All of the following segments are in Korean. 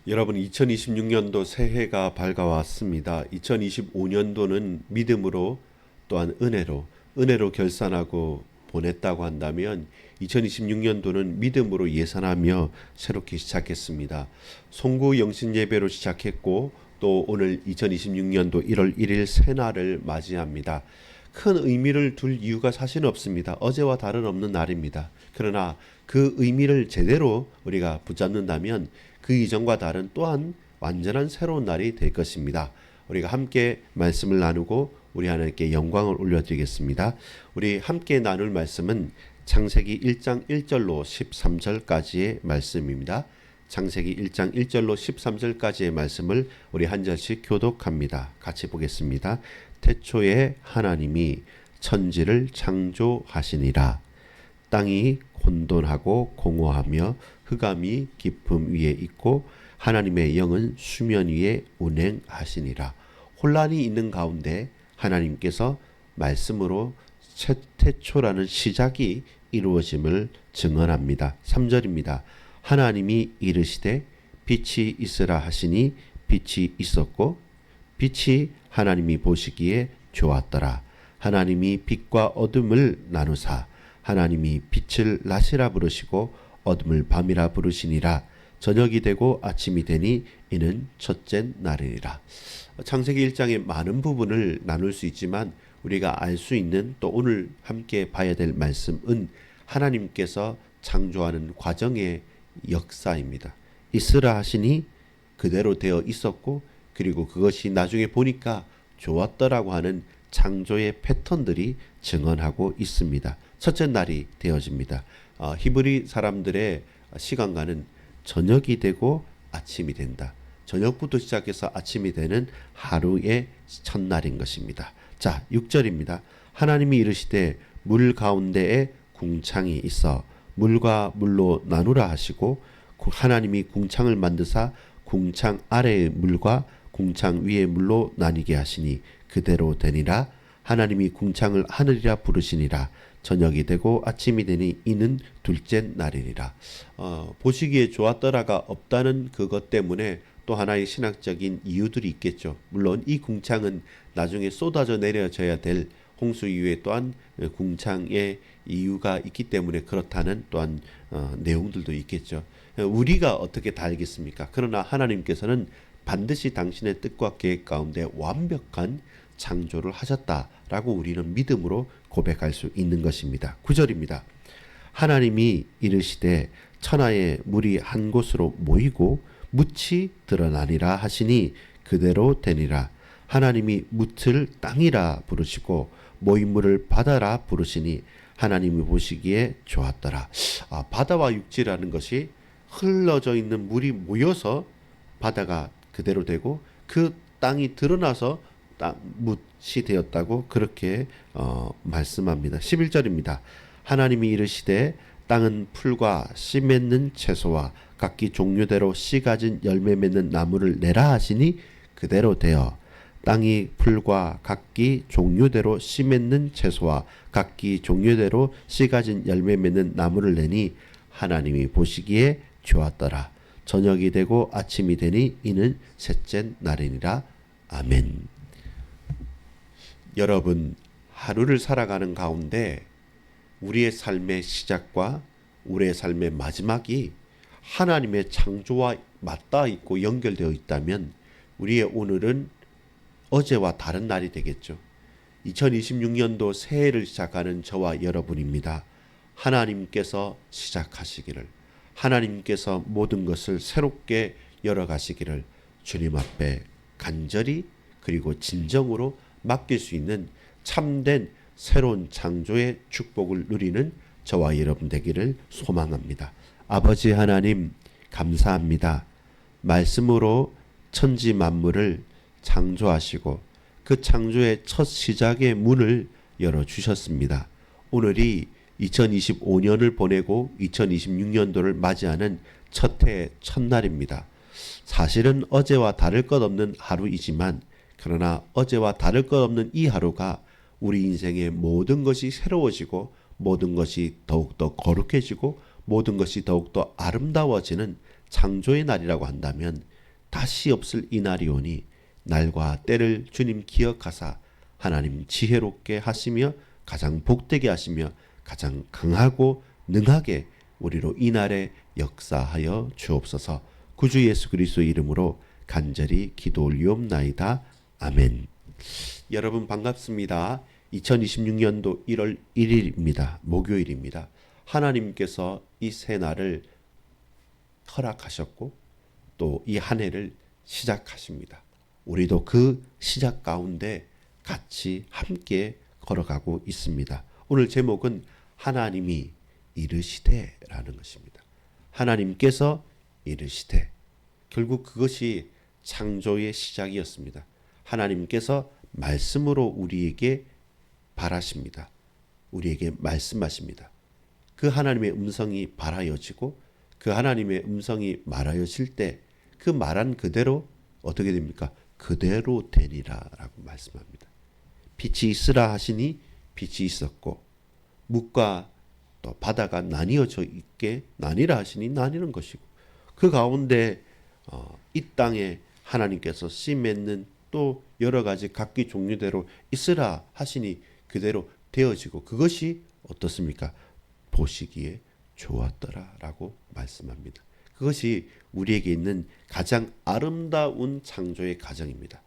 여러분, 2026년도 새해가 밝아왔습니다. 2025년도는 믿음으로 또한 은혜로 결산하고 보냈다고 한다면 2026년도는 믿음으로 예산하며 새롭게 시작했습니다. 송구 영신 예배로 시작했고 또 오늘 2026년도 1월 1일 새날을 맞이합니다. 큰 의미를 둘 이유가 사실 없습니다. 어제와 다른 없는 날입니다. 그러나 그 의미를 제대로 우리가 붙잡는다면 그 이전과 다른 또한 완전한 새로운 날이 될 것입니다. 우리가 함께 말씀을 나누고 우리 하나님께 영광을 올려드리겠습니다. 우리 함께 나눌 말씀은 창세기 1장 1절로 13절까지의 말씀입니다. 창세기 1장 1절로 13절까지의 말씀을 우리 한 절씩 교독합니다. 같이 보겠습니다. 태초에 하나님이 천지를 창조하시니라. 땅이 혼돈하고 공허하며 흑암이 깊음 위에 있고 하나님의 영은 수면 위에 운행하시니라. 혼란이 있는 가운데 하나님께서 말씀으로 태초라는 시작이 이루어짐을 증언합니다. 3절입니다. 하나님이 이르시되 빛이 있으라 하시니 빛이 있었고 빛이 하나님이 보시기에 좋았더라. 하나님이 빛과 어둠을 나누사 하나님이 빛을 낮이라 부르시고 어둠을 밤이라 부르시니라. 저녁이 되고 아침이 되니 이는 첫째 날이니라. 창세기 1장의 많은 부분을 나눌 수 있지만 우리가 알 수 있는 또 오늘 함께 봐야 될 말씀은 하나님께서 창조하는 과정의 역사입니다. 있으라 하시니 그대로 되어 있었고 그리고 그것이 나중에 보니까 좋았더라고 하는 창조의 패턴들이 증언하고 있습니다. 첫째 날이 되어집니다. 히브리 사람들의 시간과는 저녁이 되고 아침이 된다. 저녁부터 시작해서 아침이 되는 하루의 첫날인 것입니다. 자, 6절입니다. 하나님이 이르시되 물 가운데에 궁창이 있어 물과 물로 나누라 하시고 하나님이 궁창을 만드사 궁창 아래의 물과 궁창 위의 물로 나뉘게 하시니 그대로 되니라. 하나님이 궁창을 하늘이라 부르시니라. 저녁이 되고 아침이 되니 이는 둘째 날이니라. 보시기에 좋았더라가 없다는 그것 때문에 또 하나의 신학적인 이유들이 있겠죠. 물론 이 궁창은 나중에 쏟아져 내려져야 될 홍수 이후에 또한 궁창의 이유가 있기 때문에 그렇다는 또한 내용들도 있겠죠. 우리가 어떻게 다 알겠습니까? 그러나 하나님께서는 반드시 당신의 뜻과 계획 가운데 완벽한 창조를 하셨다라고 우리는 믿음으로 고백할 수 있는 것입니다. 9절입니다. 하나님이 이르시되 천하의 물이 한 곳으로 모이고 묻이 드러나니라 하시니 그대로 되니라. 하나님이 묻을 땅이라 부르시고 모인 물을 바다라 부르시니 하나님이 보시기에 좋았더라. 바다와 육지라는 것이 흘러져 있는 물이 모여서 바다가 그대로 되고 그 땅이 드러나서 묻이 되었다고 그렇게 말씀합니다. 11절입니다. 하나님이 이르시되 땅은 풀과 씨 맺는 채소와 각기 종류대로 씨 가진 열매 맺는 나무를 내라 하시니 그대로 되어 땅이 풀과 각기 종류대로 씨 맺는 채소와 각기 종류대로 씨 가진 열매 맺는 나무를 내니 하나님이 보시기에 좋았더라. 저녁이 되고 아침이 되니 이는 셋째 날이니라. 아멘. 여러분, 하루를 살아가는 가운데 우리의 삶의 시작과 우리의 삶의 마지막이 하나님의 창조와 맞닿아 있고 연결되어 있다면 우리의 오늘은 어제와 다른 날이 되겠죠. 2026년도 새해를 시작하는 저와 여러분입니다. 하나님께서 시작하시기를, 하나님께서 모든 것을 새롭게 열어가시기를 주님 앞에 간절히 그리고 진정으로 맡길 수 있는 참된 새로운 창조의 축복을 누리는 저와 여러분 되기를 소망합니다. 아버지 하나님 감사합니다. 말씀으로 천지 만물을 창조하시고 그 창조의 첫 시작의 문을 열어주셨습니다. 오늘이 2025년을 보내고 2026년도를 맞이하는 첫 해의 첫날입니다. 사실은 어제와 다를 것 없는 하루이지만 그러나 어제와 다를 것 없는 이 하루가 우리 인생의 모든 것이 새로워지고 모든 것이 더욱더 거룩해지고 모든 것이 더욱더 아름다워지는 창조의 날이라고 한다면 다시 없을 이 날이 오니 날과 때를 주님 기억하사 하나님 지혜롭게 하시며 가장 복되게 하시며 가장 강하고 능하게 우리로 이 날에 역사하여 주옵소서. 구주 예수 그리스도의 이름으로 간절히 기도 올리옵나이다. 아멘. 여러분 반갑습니다. 2026년도 1월 1일입니다. 목요일입니다. 하나님께서 이 새날을 허락하셨고 또 이 한 해를 시작하십니다. 우리도 그 시작 가운데 같이 함께 걸어가고 있습니다. 오늘 제목은 하나님이 이르시되라는 것입니다. 하나님께서 이르시되, 결국 그것이 창조의 시작이었습니다. 하나님께서 말씀으로 우리에게 발하십니다. 우리에게 말씀하십니다. 그 하나님의 음성이 발하여지고 그 하나님의 음성이 말하여질 때 그 말한 그대로 어떻게 됩니까? 그대로 되리라 라고 말씀합니다. 빛이 있으라 하시니 빛이 있었고 묵과 또 바다가 나뉘어져 있게 나뉘라 하시니 나뉘는 것이고 그 가운데 이 땅에 하나님께서 씨 맺는 또 여러 가지 각기 종류대로 있으라 하시니 그대로 되어지고 그것이 어떻습니까? 보시기에 좋았더라라고 말씀합니다. 그것이 우리에게 있는 가장 아름다운 창조의 과정입니다.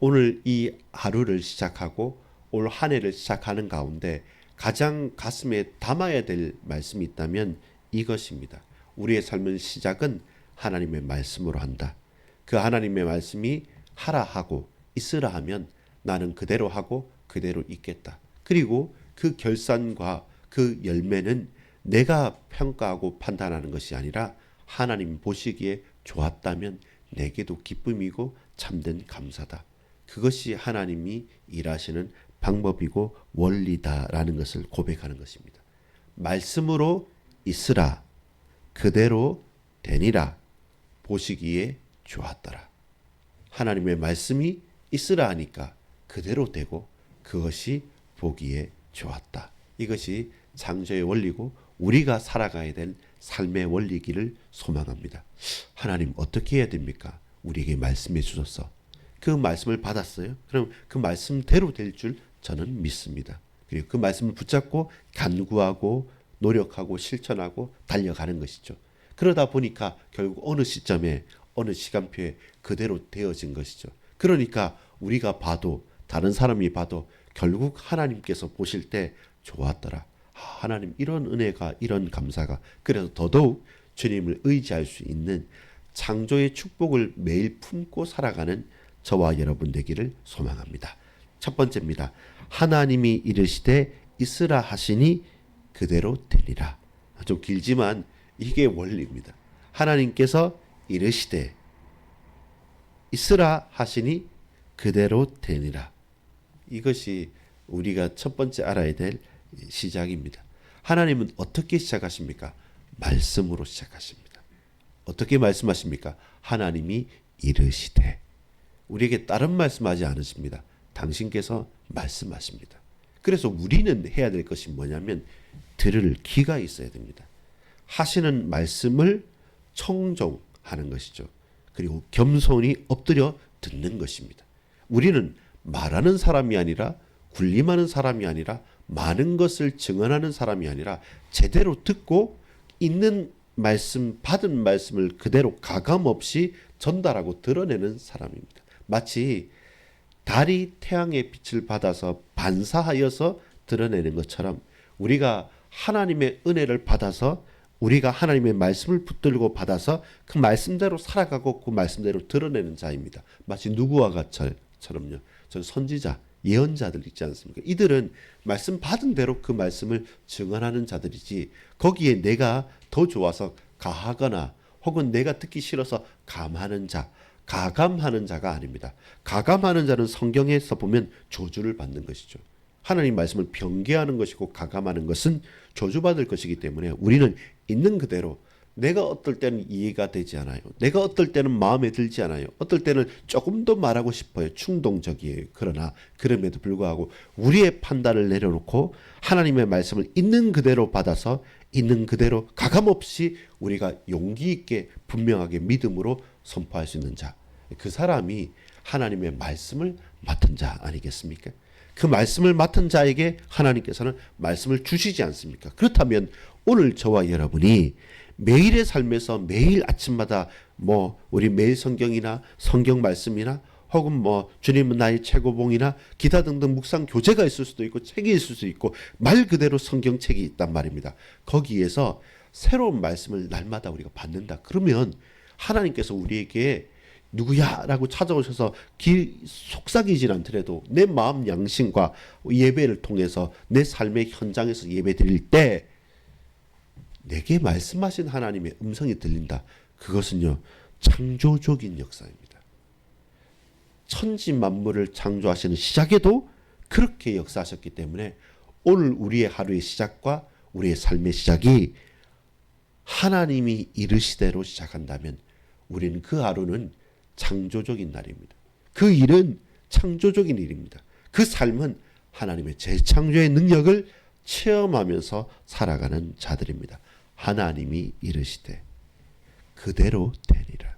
오늘 이 하루를 시작하고 올 한 해를 시작하는 가운데 가장 가슴에 담아야 될 말씀이 있다면 이것입니다. 우리의 삶의 시작은 하나님의 말씀으로 한다. 그 하나님의 말씀이 하라 하고 있으라 하면 나는 그대로 하고 그대로 있겠다. 그리고 그 결산과 그 열매는 내가 평가하고 판단하는 것이 아니라 하나님 보시기에 좋았다면 내게도 기쁨이고 참된 감사다. 그것이 하나님이 일하시는 방법이고 원리다라는 것을 고백하는 것입니다. 말씀으로 있으라, 그대로 되니라, 보시기에 좋았더라. 하나님의 말씀이 있으라 하니까 그대로 되고 그것이 보기에 좋았다. 이것이 창조의 원리고 우리가 살아가야 될 삶의 원리기를 소망합니다. 하나님 어떻게 해야 됩니까? 우리에게 말씀해 주셔서 그 말씀을 받았어요. 그럼 그 말씀대로 될 줄 저는 믿습니다. 그리고 그 말씀을 붙잡고 간구하고 노력하고 실천하고 달려가는 것이죠. 그러다 보니까 결국 어느 시점에 어느 시간표에 그대로 되어진 것이죠. 그러니까 우리가 봐도 다른 사람이 봐도 결국 하나님께서 보실 때 좋았더라. 하나님 이런 은혜가 이런 감사가 그래서 더더욱 주님을 의지할 수 있는 창조의 축복을 매일 품고 살아가는 저와 여러분 되기를 소망합니다. 첫 번째입니다. 하나님이 이르시되 있으라 하시니 그대로 되리라. 좀 길지만 이게 원리입니다. 하나님께서 이르시되 있으라 하시니 그대로 되니라. 이것이 우리가 첫 번째 알아야 될 시작입니다. 하나님은 어떻게 시작하십니까? 말씀으로 시작하십니다. 어떻게 말씀하십니까? 하나님이 이르시되. 우리에게 다른 말씀하지 않으십니다. 당신께서 말씀하십니다. 그래서 우리는 해야 될 것이 뭐냐면 들을 귀가 있어야 됩니다. 하시는 말씀을 청종하는 것이죠. 그리고 겸손히 엎드려 듣는 것입니다. 우리는 말하는 사람이 아니라 군림하는 사람이 아니라 많은 것을 증언하는 사람이 아니라 제대로 듣고 있는 말씀, 받은 말씀을 그대로 가감없이 전달하고 드러내는 사람입니다. 마치 달이 태양의 빛을 받아서 반사하여서 드러내는 것처럼 우리가 하나님의 은혜를 받아서 우리가 하나님의 말씀을 붙들고 받아서 그 말씀대로 살아가고 그 말씀대로 드러내는 자입니다. 마치 누구와 같처럼요. 전 선지자, 예언자들 있지 않습니까? 이들은 말씀 받은 대로 그 말씀을 증언하는 자들이지 거기에 내가 더 좋아서 가하거나 혹은 내가 듣기 싫어서 감하는 자, 가감하는 자가 아닙니다. 가감하는 자는 성경에서 보면 저주를 받는 것이죠. 하나님 말씀을 변개하는 것이고 가감하는 것은 저주받을 것이기 때문에 우리는 있는 그대로 내가 어떨 때는 이해가 되지 않아요. 내가 어떨 때는 마음에 들지 않아요. 어떨 때는 조금 더 말하고 싶어요. 충동적이에요. 그러나 그럼에도 불구하고 우리의 판단을 내려놓고 하나님의 말씀을 있는 그대로 받아서 있는 그대로 가감없이 우리가 용기 있게 분명하게 믿음으로 선포할 수 있는 자. 그 사람이 하나님의 말씀을 맡은 자 아니겠습니까? 그 말씀을 맡은 자에게 하나님께서는 말씀을 주시지 않습니까? 그렇다면 오늘 저와 여러분이 매일의 삶에서 매일 아침마다 우리 매일 성경이나 성경 말씀이나 혹은 주님은 나의 최고봉이나 기타 등등 묵상 교재가 있을 수도 있고 책이 있을 수도 있고 말 그대로 성경책이 있단 말입니다. 거기에서 새로운 말씀을 날마다 우리가 받는다. 그러면 하나님께서 우리에게 누구야? 라고 찾아오셔서 속삭이진 않더라도 내 마음 양심과 예배를 통해서 내 삶의 현장에서 예배 드릴 때 내게 말씀하신 하나님의 음성이 들린다. 그것은요, 창조적인 역사입니다. 천지 만물을 창조하시는 시작에도 그렇게 역사하셨기 때문에 오늘 우리의 하루의 시작과 우리의 삶의 시작이 하나님이 이르시대로 시작한다면 우리는 그 하루는 창조적인 날입니다. 그 일은 창조적인 일입니다. 그 삶은 하나님의 재창조의 능력을 체험하면서 살아가는 자들입니다. 하나님이 이르시되 그대로 되리라.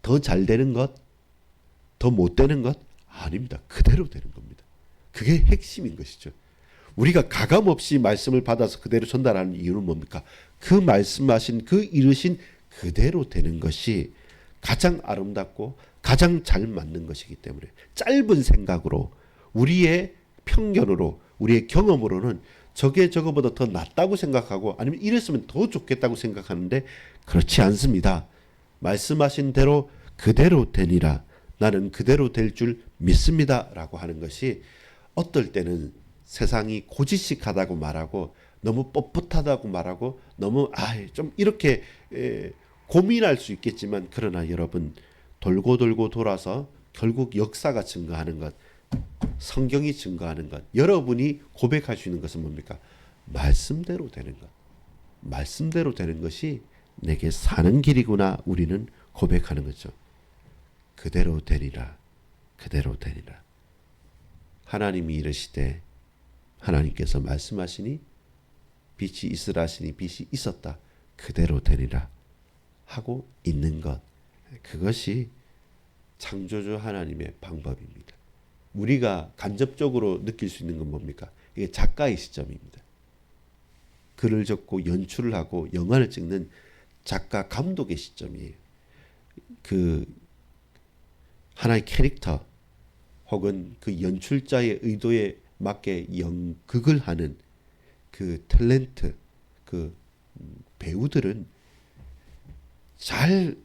더 잘 되는 것, 더 못 되는 것 아닙니다. 그대로 되는 겁니다. 그게 핵심인 것이죠. 우리가 가감없이 말씀을 받아서 그대로 전달하는 이유는 뭡니까? 그 말씀하신 그 이르신 그대로 되는 것이 가장 아름답고 가장 잘 맞는 것이기 때문에 짧은 생각으로 우리의 편견으로 우리의 경험으로는 저게 저거보다 더 낫다고 생각하고 아니면 이랬으면 더 좋겠다고 생각하는데 그렇지 않습니다. 말씀하신 대로 그대로 되니라. 나는 그대로 될 줄 믿습니다. 라고 하는 것이 어떨 때는 세상이 고지식하다고 말하고 너무 뻣뻣하다고 말하고 너무 좀 이렇게 고민할 수 있겠지만 그러나 여러분 돌고 돌고 돌아서 결국 역사가 증거하는 것, 성경이 증거하는 것, 여러분이 고백할 수 있는 것은 뭡니까? 말씀대로 되는 것. 말씀대로 되는 것이 내게 사는 길이구나 우리는 고백하는 거죠. 그대로 되리라. 그대로 되리라. 하나님이 이르시되 하나님께서 말씀하시니 빛이 있으라 하시니 빛이 있었다. 그대로 되리라. 하고 있는 것. 그것이 창조주 하나님의 방법입니다. 우리가 간접적으로 느낄 수 있는 건 뭡니까? 이게 작가의 시점입니다. 글을 적고 연출을 하고 영화를 찍는 작가 감독의 시점이에요. 그 하나의 캐릭터 혹은 그 연출자의 의도에 맞게 연극을 하는 그 탤런트, 그 배우들은 잘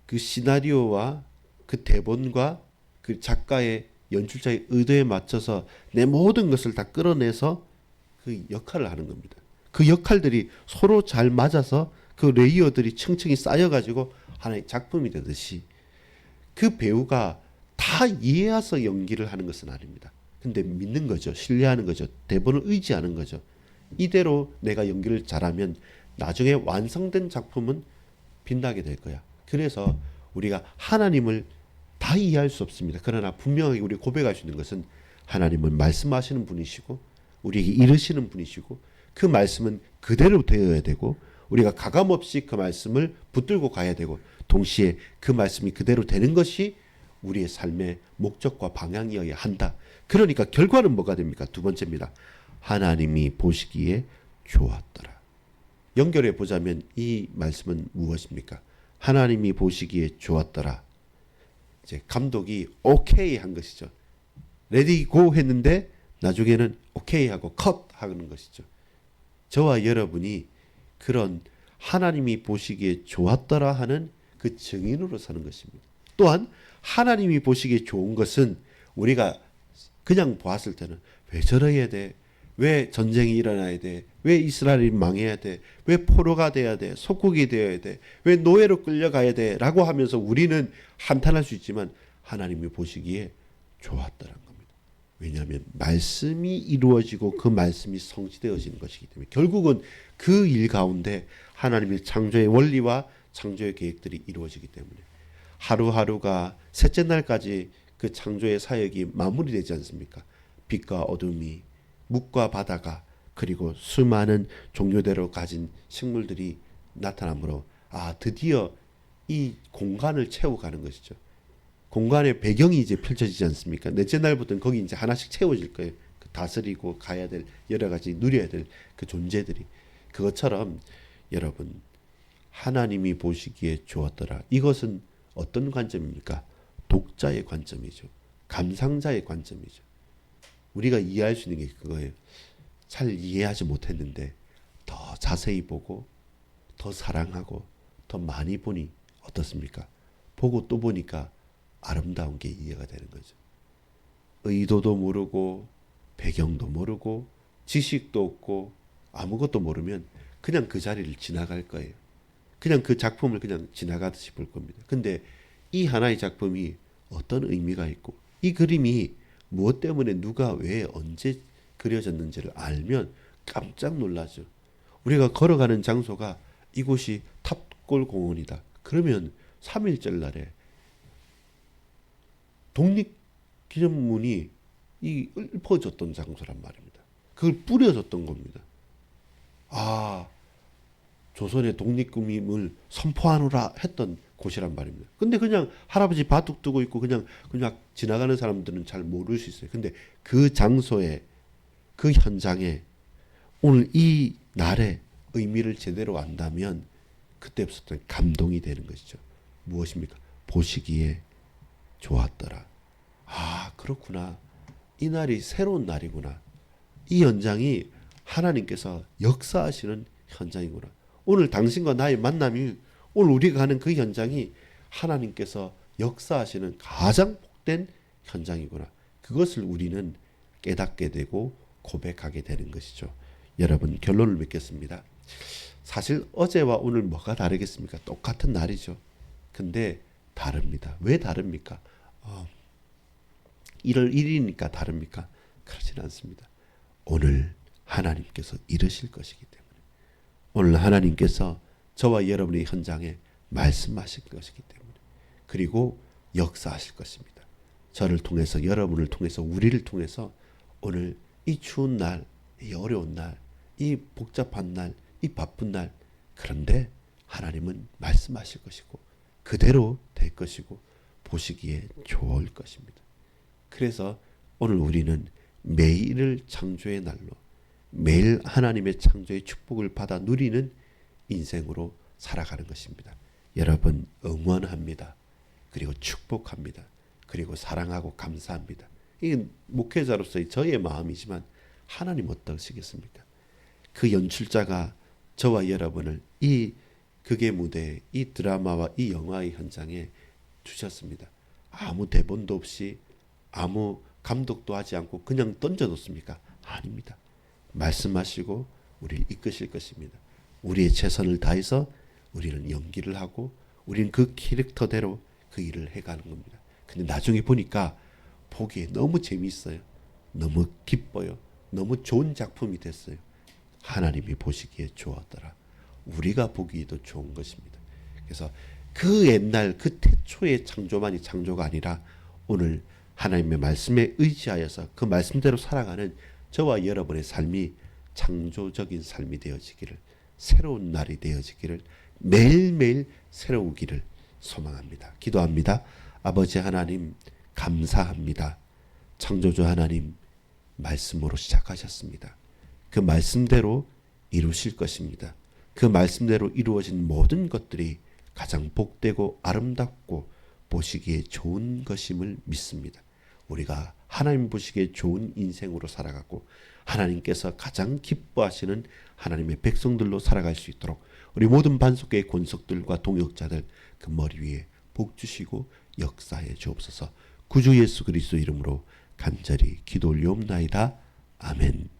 그 시나리오와 그 대본과 그 작가의 연출자의 의도에 맞춰서 내 모든 것을 다 끌어내서 그 역할을 하는 겁니다. 그 역할들이 서로 잘 맞아서 그 레이어들이 층층이 쌓여가지고 하나의 작품이 되듯이 그 배우가 다 이해해서 연기를 하는 것은 아닙니다. 근데 믿는 거죠. 신뢰하는 거죠. 대본을 의지하는 거죠. 이대로 내가 연기를 잘하면 나중에 완성된 작품은 빛나게 될 거야. 그래서 우리가 하나님을 다 이해할 수 없습니다. 그러나 분명하게 우리 고백할 수 있는 것은 하나님은 말씀하시는 분이시고 우리에게 이르시는 분이시고 그 말씀은 그대로 되어야 되고 우리가 가감없이 그 말씀을 붙들고 가야 되고 동시에 그 말씀이 그대로 되는 것이 우리의 삶의 목적과 방향이어야 한다. 그러니까 결과는 뭐가 됩니까? 두 번째입니다. 하나님이 보시기에 좋았더라. 연결해 보자면 이 말씀은 무엇입니까? 하나님이 보시기에 좋았더라. 이제 감독이 오케이 한 것이죠. 레디 고 했는데 나중에는 오케이 하고 컷 하는 것이죠. 저와 여러분이 그런 하나님이 보시기에 좋았더라 하는 그 증인으로 서는 것입니다. 또한 하나님이 보시기에 좋은 것은 우리가 그냥 보았을 때는 왜 저러야 돼? 왜 전쟁이 일어나야 돼? 왜 이스라엘이 망해야 돼? 왜 포로가 돼야 돼? 속국이 되어야 돼? 왜 노예로 끌려가야 돼? 라고 하면서 우리는 한탄할 수 있지만 하나님이 보시기에 좋았다는 겁니다. 왜냐하면 말씀이 이루어지고 그 말씀이 성취되어지는 것이기 때문에 결국은 그 일 가운데 하나님의 창조의 원리와 창조의 계획들이 이루어지기 때문에 하루하루가 셋째 날까지 그 창조의 사역이 마무리되지 않습니까? 빛과 어둠이 묵과 바다가 그리고 수많은 종류대로 가진 식물들이 나타나므로 드디어 이 공간을 채워가는 것이죠. 공간의 배경이 이제 펼쳐지지 않습니까? 넷째 날부터는 거기 이제 하나씩 채워질 거예요. 그 다스리고 가야 될 여러 가지 누려야 될 그 존재들이. 그것처럼 여러분 하나님이 보시기에 좋았더라. 이것은 어떤 관점입니까? 독자의 관점이죠. 감상자의 관점이죠. 우리가 이해할 수 있는 게 그거예요. 잘 이해하지 못했는데 더 자세히 보고 더 사랑하고 더 많이 보니 어떻습니까? 보고 또 보니까 아름다운 게 이해가 되는 거죠. 의도도 모르고 배경도 모르고 지식도 없고 아무것도 모르면 그냥 그 자리를 지나갈 거예요. 그냥 그 작품을 그냥 지나가듯이 볼 겁니다. 근데 이 하나의 작품이 어떤 의미가 있고 이 그림이 무엇 때문에 누가 왜 언제 그려졌는지를 알면 깜짝 놀라죠. 우리가 걸어가는 장소가 이곳이 탑골공원이다. 그러면 3.1절 날에 독립기념문이 이 읊어졌던 장소란 말입니다. 그걸 뿌려졌던 겁니다. 아, 조선의 독립군임을 선포하노라 했던 곳이란 말입니다. 근데 그냥 할아버지 바둑 두고 있고 그냥 지나가는 사람들은 잘 모를 수 있어요. 근데 그 장소에 그 현장에 오늘 이 날의 의미를 제대로 안다면 그때부터 감동이 되는 것이죠. 무엇입니까? 보시기에 좋았더라. 아, 그렇구나. 이 날이 새로운 날이구나. 이 현장이 하나님께서 역사하시는 현장이구나. 오늘 당신과 나의 만남이 오늘 우리가 가는 그 현장이 하나님께서 역사하시는 가장 복된 현장이구나. 그것을 우리는 깨닫게 되고 고백하게 되는 것이죠. 여러분 결론을 맺겠습니다. 사실 어제와 오늘 뭐가 다르겠습니까? 똑같은 날이죠. 근데 다릅니다. 왜 다릅니까? 1월 1일이니까 다릅니까? 그렇지는 않습니다. 오늘 하나님께서 이르실 것이기 때문에 오늘 하나님께서 저와 여러분의 현장에 말씀하실 것이기 때문에 그리고 역사하실 것입니다. 저를 통해서 여러분을 통해서 우리를 통해서 오늘 이 추운 날, 이 어려운 날, 이 복잡한 날, 이 바쁜 날 그런데 하나님은 말씀하실 것이고 그대로 될 것이고 보시기에 좋을 것입니다. 그래서 오늘 우리는 매일을 창조의 날로 매일 하나님의 창조의 축복을 받아 누리는 인생으로 살아가는 것입니다. 여러분 응원합니다. 그리고 축복합니다. 그리고 사랑하고 감사합니다. 이게 목회자로서의 저의 마음이지만 하나님 어떠시겠습니까? 그 연출자가 저와 여러분을 이 극의 무대에 이 드라마와 이 영화의 현장에 주셨습니다. 아무 대본도 없이 아무 감독도 하지 않고 그냥 던져놓습니까? 아닙니다. 말씀하시고 우리를 이끄실 것입니다. 우리의 최선을 다해서 우리는 연기를 하고 우리는 그 캐릭터대로 그 일을 해가는 겁니다. 근데 나중에 보니까 보기에 너무 재미있어요. 너무 기뻐요. 너무 좋은 작품이 됐어요. 하나님이 보시기에 좋았더라. 우리가 보기에도 좋은 것입니다. 그래서 그 옛날 그 태초의 창조만이 창조가 아니라 오늘 하나님의 말씀에 의지하여서 그 말씀대로 살아가는 저와 여러분의 삶이 창조적인 삶이 되어지기를 새로운 날이 되어지기를 매일매일 새로우기를 소망합니다. 기도합니다. 아버지 하나님 감사합니다. 창조주 하나님 말씀으로 시작하셨습니다. 그 말씀대로 이루실 것입니다. 그 말씀대로 이루어진 모든 것들이 가장 복되고 아름답고 보시기에 좋은 것임을 믿습니다. 우리가 하나님 보시기에 좋은 인생으로 살아가고 하나님께서 가장 기뻐하시는 하나님의 백성들로 살아갈 수 있도록 우리 모든 반석교의 권속들과 동역자들 그 머리 위에 복 주시고 역사해 주옵소서. 구주 예수 그리스도 이름으로 간절히 기도 올리옵나이다. 아멘.